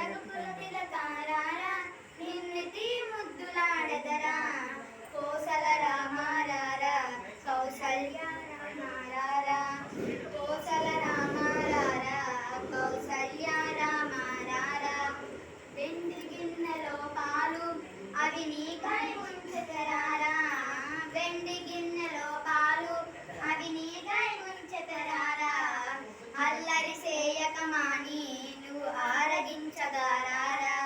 రఘుకుల తిలకారారా నిన్నెతి ముద్దులాడెదరా కోసల రామారారా కౌసల్య రామారారా కోసల రామారారా కౌసల్య రామారారా వెండి గిన్నెలో పాలు అవి నీకై ఉంచెదరారా వెండి గిన్నెలో పాలు అవి నీకై ఉంచెదరారా అల్లరి సేయకమాని నువ్వు ఆరగించగారారా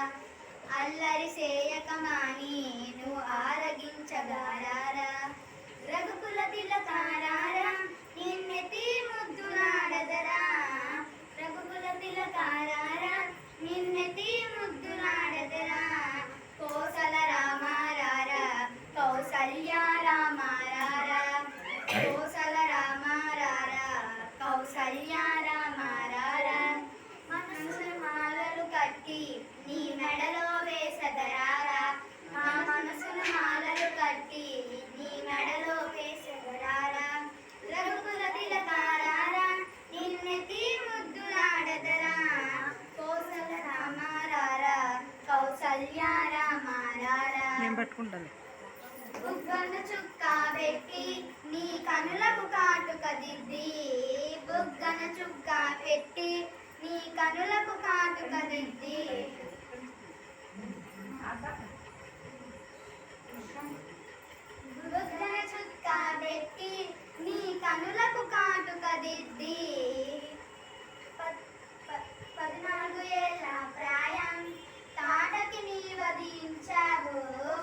అల్లరి సేయకమాని నువ్వు ఆరగించగారారా రఘుకుల తిలకారారా నిన్నెతి ముద్దులాడెదరా రఘుకుల తిలకారారా నిన్నెతి ముద్దులాడెదరా కోసల రామారారా కౌసల్య రామారారా కోసల రామారారా కౌసల్య రామారారా మనసు మాలలు కట్టి నీ మెడలో వేసెదరారా మా మనసును మాలలు కట్టి నీ మెడలో వేసెదరారా రఘుకుల తిలకారారా నిన్నెతి ముద్దులాడెదరా కోసల రామారారా కౌసల్య రామారారా నేను పట్టుకుంటాను. బుగ్గన చుక్క పెట్టి నీ కనులకు కాటుక దిద్ది బుగ్గన చుక్క పెట్టి నీ కనులకు కాటుక దిద్ది బుగ్గన చుక్క పెట్టి నీ కనులకు కాటుక దిద్ది 14 ఏళ్ళ ప్రాయం తాటకి నీ వధించావు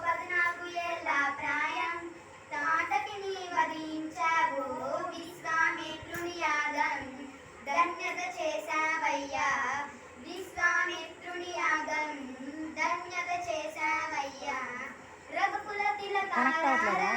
14 ఏళ్ళ ప్రాయం తాటకి నీ వధించావు విశ్వామిత్రుని యాగం ధన్యత చేశావయ్యా విశ్వామిత్రుని యాగం ధన్యత చేశావయ్యా రఘుకుల తిలకారారా